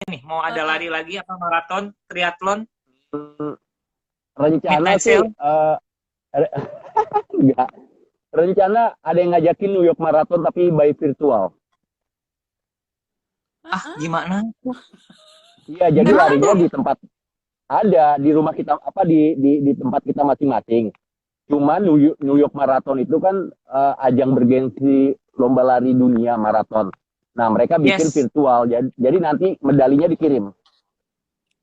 nih? Mau ada lari lagi apa maraton, triathlon, Rencana midnight sih sale? enggak. Rencana ada yang ngajakin New York Marathon tapi by virtual. Ah, gimana? Iya, jadi Gimana larinya tuh? di tempat ada di rumah kita apa di tempat kita masing-masing. Cuma New York Marathon itu kan ajang bergengsi lomba lari dunia maraton. Nah, mereka bikin Yes. virtual. Jadi nanti medalinya dikirim.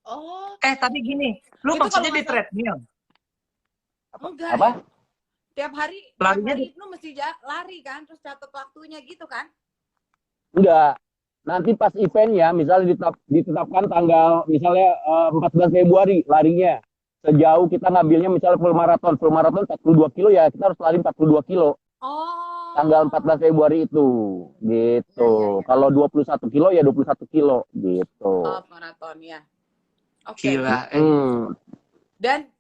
Oh, Tapi gini, lu itu kalau maksudnya di nggak salah treadmill? enggak ya. Apa? Tiap Larinya hari itu mesti lari kan, terus catat waktunya gitu kan? Enggak. Nanti pas eventnya, misalnya ditetapkan tanggal misalnya 14 Februari larinya. Sejauh kita ngambilnya misalnya full maraton 42 kilo ya kita harus lari 42 kilo. Tanggal Oh. 14 Februari itu gitu. Ya. Kalau 21 kilo ya 21 kilo gitu. Oh, maraton ya. Oke. gila. Dan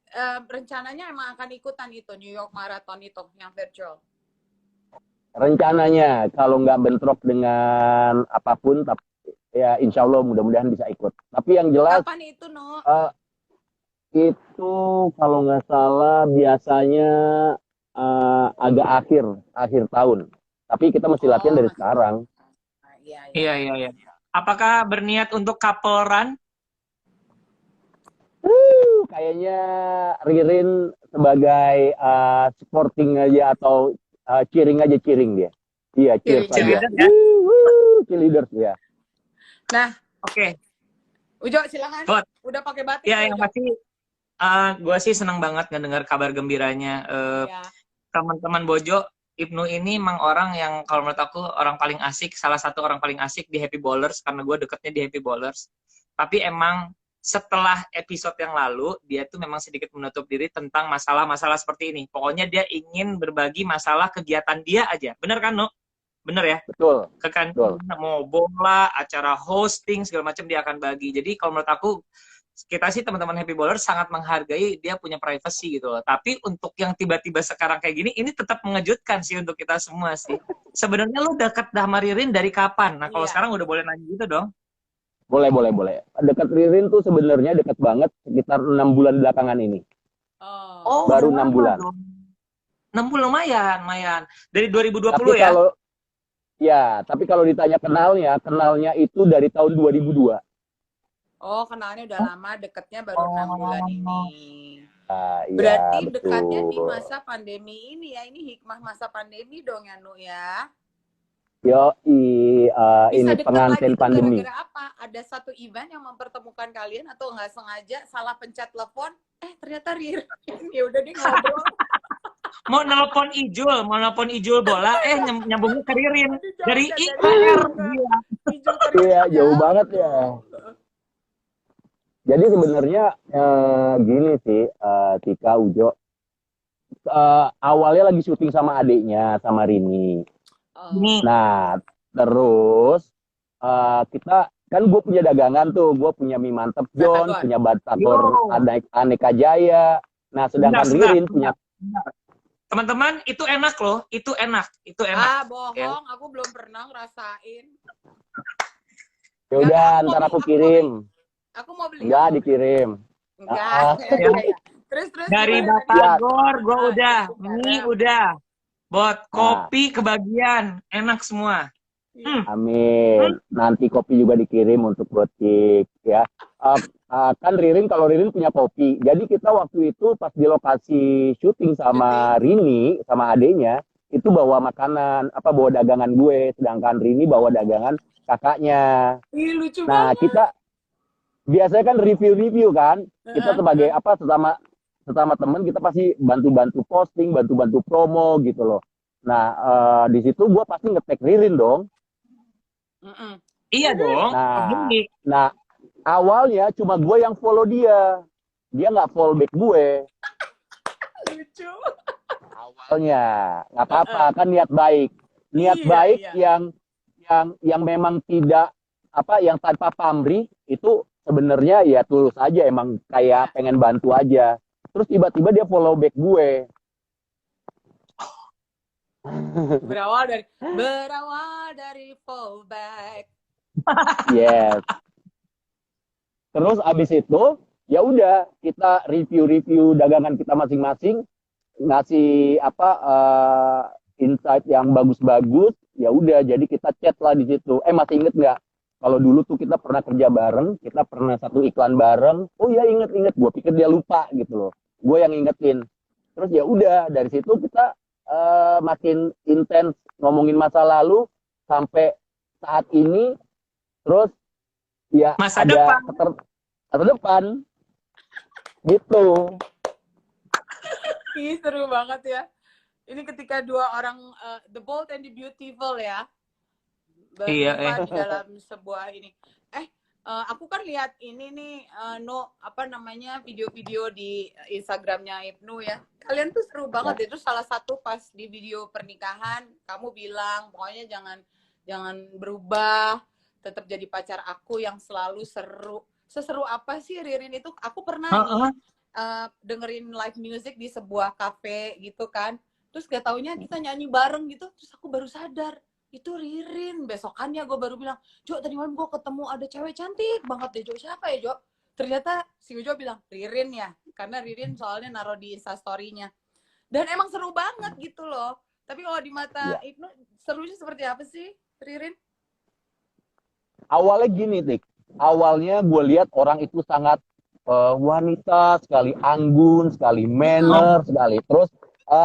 rencananya emang akan ikutan itu New York Marathon itu yang virtual. Rencananya kalau nggak bentrok dengan apapun, tapi ya insya Allah mudah-mudahan bisa ikut. Tapi yang jelas Kapan itu, No? itu kalau nggak salah biasanya agak akhir tahun. Tapi kita mesti latihan dari sekarang. Iya. Apakah berniat untuk couple run? Kayaknya Ririn sebagai sporting aja atau cheering dia. Iya, cheers aja. Cheerleaders ya. Nah, oke. Ujo silakan. Buat. Udah pakai batik ya ya, yang pasti gue sih senang banget ngedengar kabar gembiranya. Teman-teman Bojo, Ibnu ini emang orang yang kalau menurut aku orang paling asik, salah satu orang paling asik di Happy Bowlers karena gue deketnya di Happy Bowlers. Tapi emang setelah episode yang lalu dia tuh memang sedikit menutup diri tentang masalah-masalah seperti ini. Pokoknya dia ingin berbagi masalah kegiatan dia aja. Bener kan, No? Bener ya? Betul. Mau bola, acara hosting segala macam dia akan bagi. Jadi kalau menurut aku kita sih teman-teman Happy Bowler sangat menghargai dia punya privacy gitu loh. Tapi untuk yang tiba-tiba sekarang kayak gini, ini tetap mengejutkan sih untuk kita semua sih. Sebenarnya lu dekat sama Ririn dari kapan? Nah kalau sekarang udah boleh nanya gitu dong. Boleh. Dekat Ririn tuh sebenarnya dekat banget sekitar 6 bulan belakangan ini. Baru 6 bulan. 6 bulan lumayan. Dari 2020 tapi kalau ditanya kenalnya itu dari tahun 2002. Oh, kenalnya udah lama, deketnya baru 6 bulan ini. Berarti dekatnya di masa pandemi ini ya. Ini hikmah masa pandemi dong ya, Nu ya. Ini pengantin pandemi. Gara-gara apa? Ada satu event yang mempertemukan kalian atau nggak sengaja salah pencet telepon? Ternyata Ririn. Ya udah deh ngobrol. mau nelpon Ijul bola, nyambungnya ke Ririn dari IKR. Iya, jauh banget ya. Jadi sebenarnya gini sih, Tika, Ujo. Awalnya lagi syuting sama adiknya, sama Rini. Nah, terus kita kan gue punya dagangan tuh, gue punya mie mantep John, punya batagor aneka jaya. Nah, sedangkan Ririn punya. Teman-teman, itu enak loh, itu enak. Bohong, aku belum pernah ngerasain. Ya udah, ntar aku kirim. Aku mau beli. Enggak dikirim. Enggak. Terus dari batagor, gue udah, mie udah. Buat kopi kebagian, enak semua. Amin. Nanti kopi juga dikirim untuk Botik ya. Kan kalau Ririn punya kopi. Jadi kita waktu itu pas di lokasi syuting sama Rini, sama adenya, itu bawa makanan, bawa dagangan gue. Sedangkan Rini bawa dagangan kakaknya. Lucu banget. Kita biasanya kan review kan. Kita sebagai sesama temen kita pasti bantu-bantu posting, bantu-bantu promo gitu loh. Nah, di situ gue pasti nge-tag Ririn dong. Iya dong. Nah, awalnya cuma gue yang follow dia. Dia nggak follow back gue. Lucu. Awalnya nggak apa-apa, kan niat baik. Niat baik yang memang tidak yang tanpa pamrih itu sebenarnya ya tulus aja, emang kayak pengen bantu aja. Terus tiba-tiba dia follow back gue. Berawal dari fallback. Yes. Terus abis itu ya udah kita review-review dagangan kita masing-masing, ngasih apa insight yang bagus-bagus. Ya udah, jadi kita chat lah di situ. Masih inget nggak? Kalau dulu tuh kita pernah kerja bareng, kita pernah satu iklan bareng. Oh ya, inget-inget. Gue pikir dia lupa gitu loh. Gue yang ingetin. Terus ya udah, dari situ kita makin intens ngomongin masa lalu sampai saat ini. Terus ya Masa ada depan. masa depan gitu. Ih, seru banget ya. Ini ketika dua orang the bold and the beautiful ya berjumpa di dalam sebuah ini. Aku kan lihat ini nih apa namanya video-video di Instagramnya Ibnu ya. Kalian tuh seru banget. Itu salah satu pas di video pernikahan kamu bilang pokoknya jangan berubah, tetap jadi pacar aku yang selalu seru. Seseru apa sih Ririn itu? Aku pernah nih dengerin live music di sebuah cafe gitu kan. Terus gak taunya kita nyanyi bareng gitu. Terus aku baru sadar itu Ririn. Besokannya gue baru bilang, Jo tadi malam gue ketemu ada cewek cantik banget deh Jo. Siapa ya Jo? Ternyata si Jo bilang Ririn ya. Karena Ririn soalnya naruh di instastory-nya. Dan emang seru banget gitu loh. Tapi kalau di mata Ibnu serunya seperti apa sih Ririn? Awalnya gini, Tik. Awalnya gue lihat orang itu sangat wanita sekali, anggun sekali, manner sekali. Terus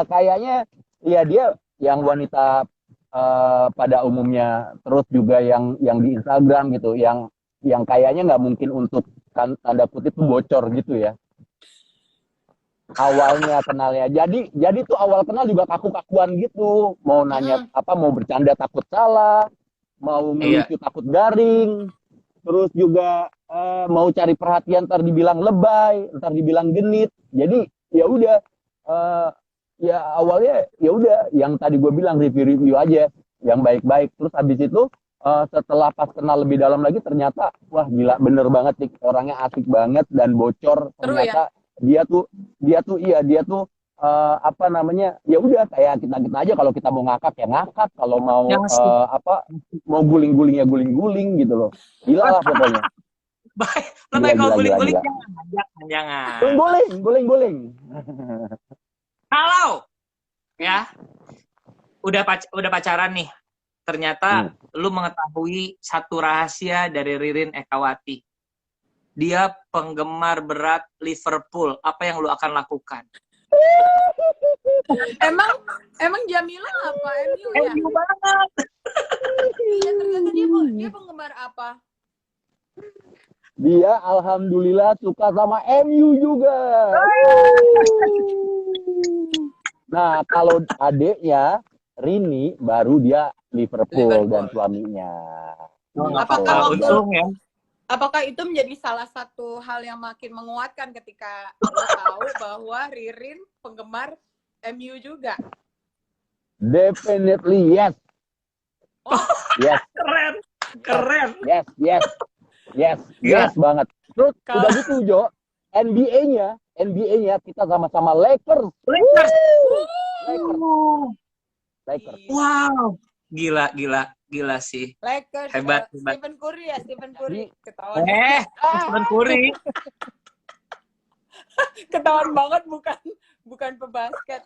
kayaknya ya dia yang wanita pada umumnya, terus juga yang di Instagram gitu, yang kayaknya nggak mungkin untuk tanda kutip tuh bocor gitu ya. Awalnya kenalnya, jadi tuh awal kenal juga kaku-kakuan gitu, mau nanya apa, mau bercanda takut salah, mau ngelucu takut garing, terus juga mau cari perhatian ntar dibilang lebay, ntar dibilang genit. Jadi ya udah, ya awalnya ya udah yang tadi gue bilang review aja yang baik-baik. Terus habis itu setelah pas kenal lebih dalam lagi ternyata wah gila bener banget nih, orangnya asik banget dan bocor. Ternyata ya? dia tuh apa namanya, ya udah kayak kita aja, kalau kita mau ngakak ya ngakak, kalau mau apa mau guling-guling ya guling-guling gitu loh. Gila lah pokoknya. Baik, lebih kalau guling-guling jangan. Guling. Kalau ya udah pacaran nih, ternyata lu mengetahui satu rahasia dari Ririn Ekawati. Dia penggemar berat Liverpool. Apa yang lu akan lakukan? Emang Jamila apa? MU ya? MU banget. Iya, ternyata dia penggemar apa? Dia alhamdulillah suka sama MU juga. Nah, kalau adiknya Rini baru dia Liverpool. Dan suaminya. Apakah itu menjadi salah satu hal yang makin menguatkan ketika lo tahu bahwa Ririn penggemar MU juga? Definitely yes. Oh. Yes. Keren. Yes banget. Terus udah gitu Jo, NBA-nya kita sama-sama Lakers. Wow. Gila sih. Lakers. Hebat. Stephen Curry. Ketahuan. Stephen Curry. Ketahuan banget bukan pebasket.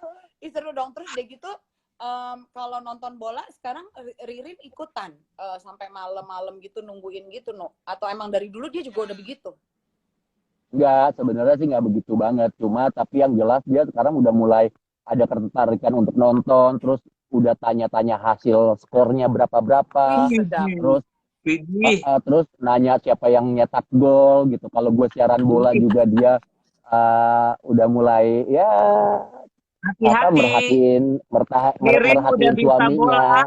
Seru dong. Terus deh gitu, kalau nonton bola sekarang Ririn ikutan sampai malam-malam gitu nungguin gitu atau emang dari dulu dia juga udah begitu? Enggak, sebenarnya sih nggak begitu banget. Cuma tapi yang jelas dia sekarang udah mulai ada ketertarikan untuk nonton, terus udah tanya-tanya hasil skornya berapa, terus nanya siapa yang nyetak gol gitu. Kalau gue siaran bola juga dia udah mulai ya merhatiin suaminya.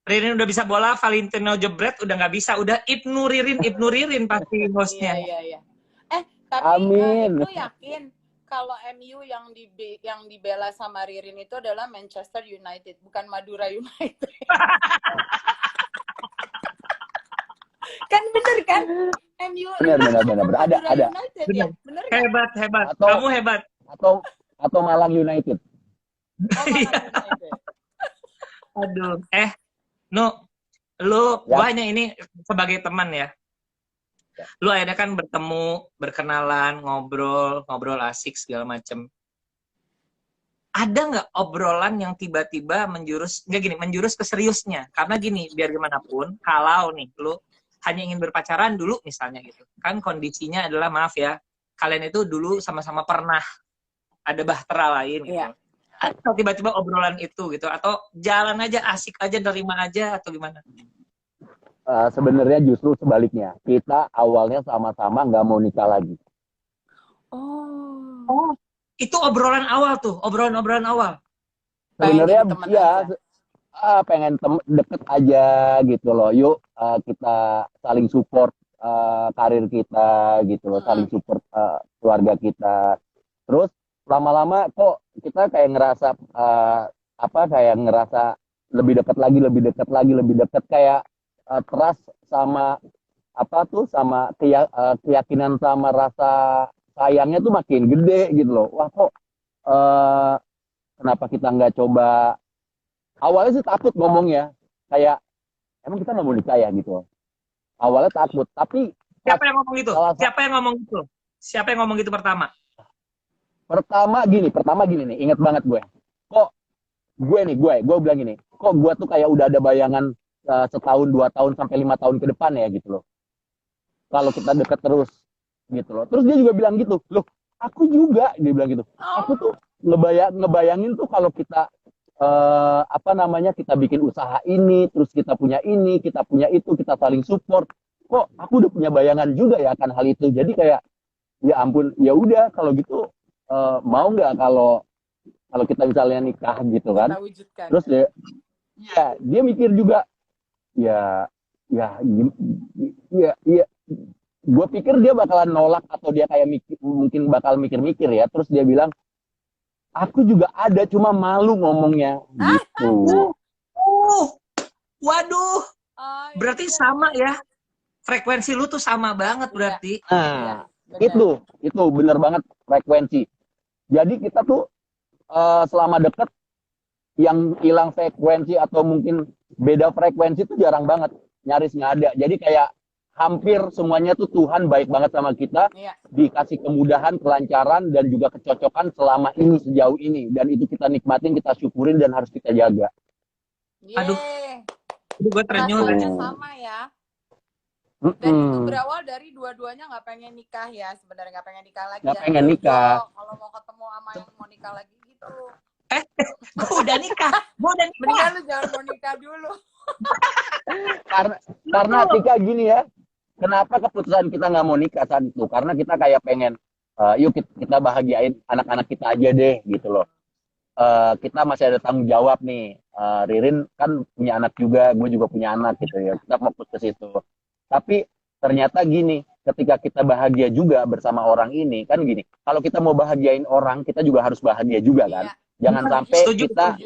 Ririn udah bisa bola, Valentino Jebret udah nggak bisa, udah Ibnu Ririn pasti hostnya. Iya. Tapi Amin. Ibnu yakin kalau MU yang dibela sama Ririn itu adalah Manchester United, bukan Madura United. Kan bener kan? MU bener. Ada. United, ya? Bener hebat. Kamu hebat. Atau Malang United. Malang United. Aduh. Lu banyak ini sebagai teman ya. Lu akhirnya kan bertemu, berkenalan, ngobrol asik segala macem. Ada nggak obrolan yang tiba-tiba menjurus ke seriusnya? Karena gini, biar gimana pun, kalau nih lu hanya ingin berpacaran dulu misalnya gitu, kan kondisinya adalah maaf ya, kalian itu dulu sama-sama pernah ada bahtera lain gitu. Atau tiba-tiba obrolan itu gitu, atau jalan aja asik aja, nerima aja atau gimana? Sebenarnya justru sebaliknya, kita awalnya sama-sama nggak mau nikah lagi. Oh, itu obrolan awal tuh, obrolan awal. Sebenarnya ya pengen deket aja gitu loh. Yuk kita saling support karir kita gitu loh, saling support keluarga kita. Terus lama-lama kok kita kayak ngerasa kayak ngerasa lebih dekat lagi kayak trust sama sama keyakinan sama rasa sayangnya tuh makin gede gitu loh. Wah kok kenapa kita nggak coba? Awalnya sih takut ngomongnya, kayak emang kita nggak mau nikah ya gitu. Awalnya takut, tapi siapa yang ngomong gitu? Siapa yang ngomong gitu pertama? Pertama gini nih, inget banget gue. Kok gue bilang gini, kok gue tuh kayak udah ada bayangan setahun, 2 tahun, sampai 5 tahun ke depan ya gitu loh. Kalau kita deket terus gitu loh. Terus dia juga bilang gitu, loh aku juga, dia bilang gitu. Aku tuh ngebayangin tuh kalau kita kita bikin usaha ini, terus kita punya itu, kita saling support. Kok aku udah punya bayangan juga ya akan hal itu. Jadi kayak ya ampun, ya udah kalau gitu mau nggak kalau kita misalnya nikah gitu kan. Terus dia mikir juga ya gue pikir dia bakalan nolak atau dia kayak mungkin bakal mikir-mikir ya. Terus dia bilang, aku juga ada, cuma malu ngomongnya gitu. Waduh, berarti sama ya, frekuensi lu tuh sama banget berarti. Nah, itu bener banget frekuensi. Jadi kita tuh selama deket yang hilang frekuensi atau mungkin beda frekuensi tuh jarang banget, nyaris nggak ada. Jadi kayak hampir semuanya tuh Tuhan baik banget sama kita, dikasih kemudahan, kelancaran, dan juga kecocokan selama ini, sejauh ini. Dan itu kita nikmatin, kita syukurin, dan harus kita jaga. Aduh, gue terenyuh. Sama ya. Dan itu berawal dari dua-duanya nggak pengen nikah ya, sebenarnya nggak pengen nikah lagi. Nggak pengen nikah. Kalau mau ketemu sama yang mau nikah lagi gitu. Gue udah nikah. Mendingan lu jangan mau nikah dulu. Karena Tika gini ya, kenapa keputusan kita nggak mau nikah saat itu? Karena kita kayak pengen, yuk kita bahagiain anak-anak kita aja deh gitu loh. Kita masih ada tanggung jawab nih. Ririn kan punya anak juga, gue juga punya anak gitu ya. Kita fokus ke situ. Tapi ternyata gini, ketika kita bahagia juga bersama orang ini, kan gini, kalau kita mau bahagiain orang, kita juga harus bahagia juga kan. Jangan sampai kita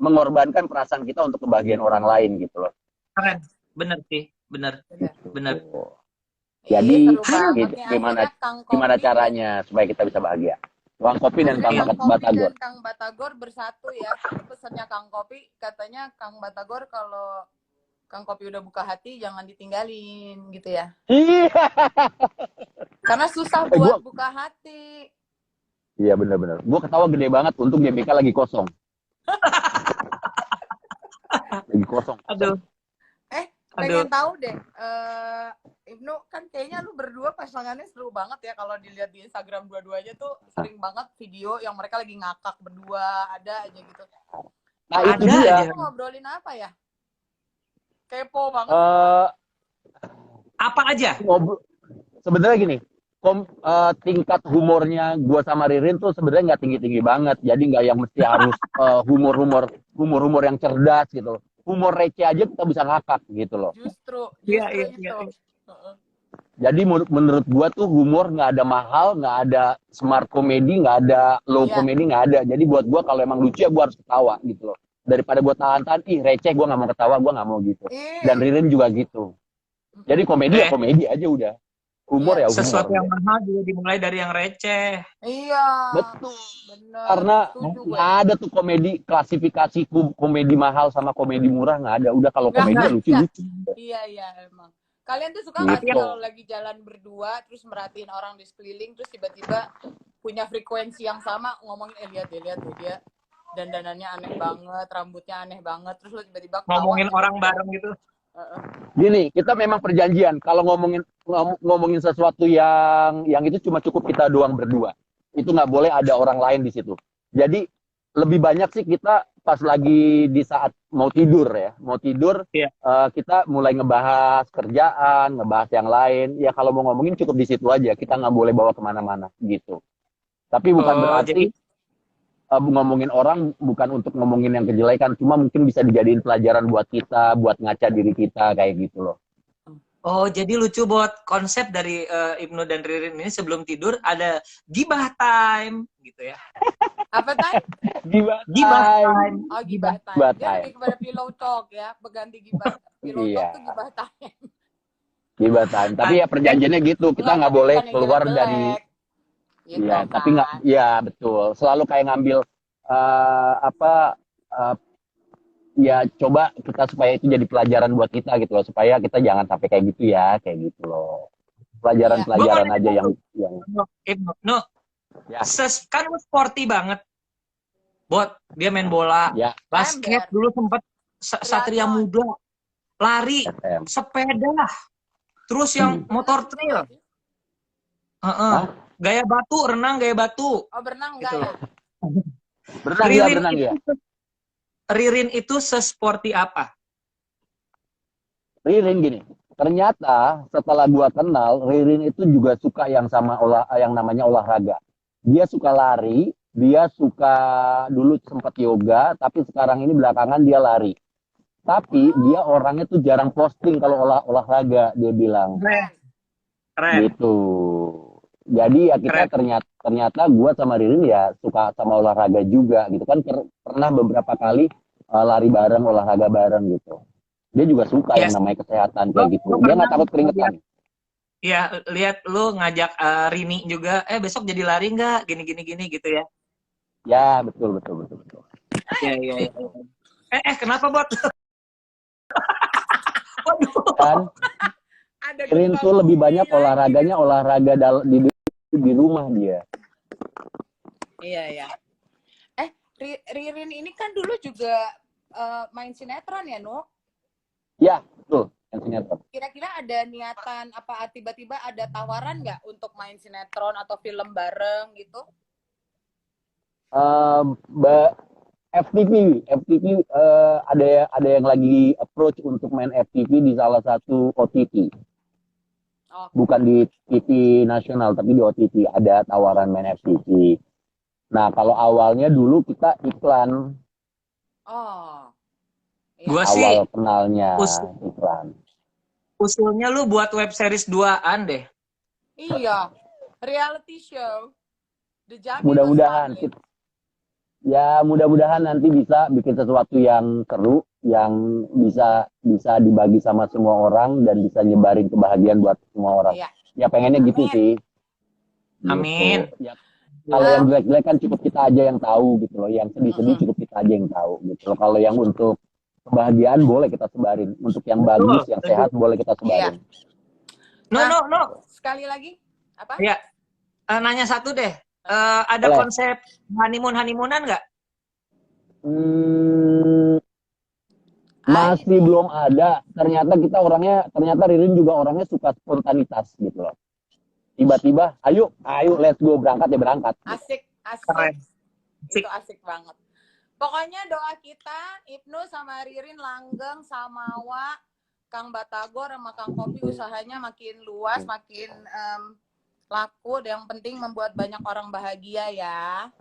mengorbankan perasaan kita untuk kebahagiaan orang lain gitu loh. Keren, bener sih, bener. Jadi gimana caranya supaya kita bisa bahagia? Kang Kopi dan Kang Batagor. Kang Batagor bersatu ya. Pesannya Kang Kopi, katanya Kang Batagor kalau Kang Kopi udah buka hati jangan ditinggalin gitu ya. Karena susah buat buka hati. Iya benar-benar. Gue ketawa gede banget, untung GBK lagi kosong. Lagi kosong. Aduh. Pengen tahu deh, Ibnu kan kayaknya lu berdua pasangannya seru banget ya, kalau dilihat di Instagram dua-duanya tuh sering banget video yang mereka lagi ngakak berdua, ada aja gitu. Nah itu dia. Ngobrolin apa ya? Kepo banget. Apa aja? Sebenarnya gini, tingkat humornya gue sama Ririn tuh sebenarnya nggak tinggi-tinggi banget, jadi nggak yang mesti harus humor yang cerdas gitu. Humor receh aja kita bisa ngakak gitu loh. Justru iya. Jadi menurut gue tuh humor nggak ada mahal, nggak ada smart comedy, nggak ada low comedy, nggak ada. Jadi buat gue kalau emang lucu ya gue harus ketawa gitu loh. Daripada gue tahan-tahan, receh gue nggak mau ketawa, gue nggak mau gitu. Dan Ririn juga gitu. Jadi komedi ya komedi aja udah. Humor ya humor. Sesuatu yang mahal juga dimulai dari yang receh. Iya. Betul. Bener. Karena nggak ada tuh komedi, klasifikasi komedi mahal sama komedi murah nggak ada. Udah kalau komedi lucu-lucu. Iya emang. Kalian tuh suka nggak sih Gitu. kalau lagi jalan berdua terus merhatiin orang di sekeliling terus tiba-tiba punya frekuensi yang sama ngomongin lihat deh dia dandanannya aneh banget, rambutnya aneh banget, terus lo tiba-tiba Ngomongin ketawa, orang bareng gitu. Gini, kita memang perjanjian kalau ngomongin sesuatu yang itu cuma cukup kita doang berdua. Itu nggak boleh ada orang lain di situ. Jadi lebih banyak sih kita pas lagi di saat mau tidur ya, Iya. kita mulai ngebahas kerjaan, ngebahas yang lain. Ya kalau mau ngomongin cukup di situ aja. Kita nggak boleh bawa kemana-mana gitu. Tapi bukan Jadi berarti ngomongin orang bukan untuk ngomongin yang kejelekan, cuma mungkin bisa dijadiin pelajaran buat kita, buat ngaca diri kita kayak gitu loh. jadi lucu buat konsep dari Ibnu dan Ririn ini sebelum tidur ada gibah time gitu ya. Apa time? Gibah time. Oh, gibah time. Gibah Dia time. lebih kepada pillow talk ya, berganti gibah. Pillow talk tuh gibah time. Gibah time. Tapi ya perjanjiannya gitu, kita nggak boleh keluar dari gitu, ya, kan? tapi nggak, ya betul. Selalu kayak ngambil ya coba kita supaya itu jadi pelajaran buat kita gitu loh, supaya kita jangan sampai kayak gitu ya, kayak gitu loh. Pelajaran-pelajaran aja yang No. Ya. Kan lu sporty banget. Bot, dia main bola, ya. Basket dulu sempet Satria Muda, lari, sepeda, terus yang motor trail. Gaya batu, renang gaya batu. Oh, berenang enggak ya? Berenang ya. Ririn itu sesporty apa? Ririn gini, ternyata setelah gua kenal, Ririn itu juga suka yang namanya olahraga. Dia suka lari, dia suka dulu sempat yoga, tapi sekarang ini belakangan dia lari. Tapi dia orangnya tuh jarang posting kalau olahraga, dia bilang. Keren. Gitu. Jadi ya kita ternyata gue sama Ririn ya suka sama olahraga juga gitu kan, pernah beberapa kali lari bareng, olahraga bareng gitu. Dia juga suka yang namanya kesehatan kayak gitu. Dia nggak takut keringetan. Iya, lihat lu ngajak Rini juga, besok jadi lari nggak? Gini gitu ya. Ya, betul. Iya. Kenapa, Bot? Kan Ririn tuh lebih banyak olahraganya olahraga di rumah dia. Iya. Ririn ini kan dulu juga main sinetron ya, Nu? Ya, betul. Main sinetron. Kira-kira ada niatan apa tiba-tiba ada tawaran nggak untuk main sinetron atau film bareng gitu? FTV ada yang lagi approach untuk main FTV di salah satu OTT. Bukan di TV nasional, tapi di OTT ada tawaran main FTV. Nah, kalau awalnya dulu kita iklan. Gua awal kenalnya iklan. Usulnya lu buat web series 2-an deh. Iya, reality show. Mudah-mudahan mudah-mudahan nanti bisa bikin sesuatu yang seru, yang bisa dibagi sama semua orang dan bisa nyebarin kebahagiaan buat semua orang. Iya. Ya pengennya gitu sih. Amin. Gitu. Ya, kalau yang jelek-jelek kan cukup kita aja yang tahu gitu loh. Yang sedih-sedih cukup kita aja yang tahu gitu loh. Kalau yang untuk kebahagiaan boleh kita sebarin. Untuk yang bagus, yang sehat boleh kita sebarin. No. Sekali lagi. Apa? Ya. Nanya satu deh. Ada konsep honeymoonan nggak? Masih belum ada. Ternyata Ririn juga orangnya suka spontanitas gitu loh. Tiba-tiba, ayo let's go, berangkat. Asik. Keren. Itu asik banget. Pokoknya doa kita, Ibnu sama Ririn langgeng, Samawa, Kang Batagor sama Kang Kopi usahanya makin luas, makin laku, yang penting membuat banyak orang bahagia ya.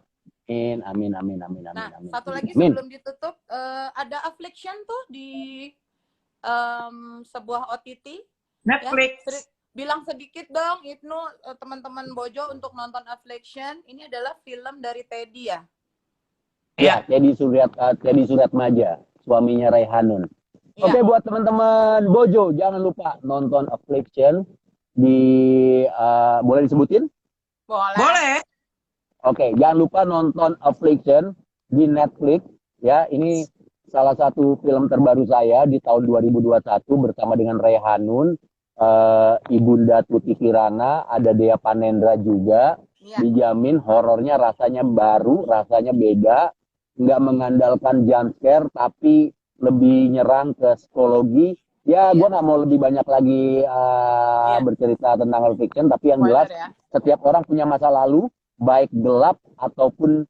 Amin. Nah, satu lagi sebelum ditutup, ada Affliction tuh di sebuah OTT. Netflix. Ya. Bilang sedikit dong, Ibnu, teman-teman Bojo untuk nonton Affliction. Ini adalah film dari Teddy ya? Ya, Teddy Suryatmaja, suaminya Raihanun. Ya. Oke, buat teman-teman Bojo, jangan lupa nonton Affliction. Boleh disebutin? Boleh. Oke, jangan lupa nonton Affliction di Netflix ya. Ini salah satu film terbaru saya di tahun 2021 bersama dengan Raihanun. Ibunda Tuti Kirana, ada Dea Panendra juga. Ya. Dijamin horornya rasanya baru, rasanya beda, nggak mengandalkan jump scare, tapi lebih nyerang ke psikologi. Ya, gue nggak mau lebih banyak lagi bercerita tentang horror fiction, tapi yang jelas setiap orang punya masa lalu, baik gelap ataupun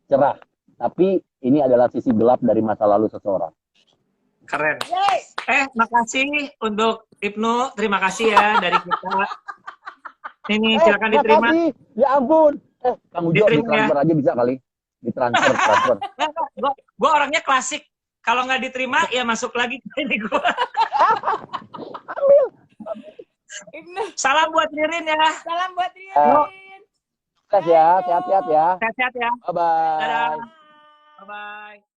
cerah. Tapi ini adalah sisi gelap dari masa lalu seseorang. Keren. Makasih untuk Ibnu. Terima kasih ya dari kita. Ini silakan diterima. Makasih. Ya ampun. Kang Ujo ditransfer aja bisa kali. Ditransfer. Gue orangnya klasik. Kalau nggak diterima, ya masuk lagi ke ini gue. Ambil. Salam buat Ririn ya. Salam buat Ririn. Ya, sehat-sehat ya. Sehat-sehat ya. Bye-bye. Dadah. Bye-bye.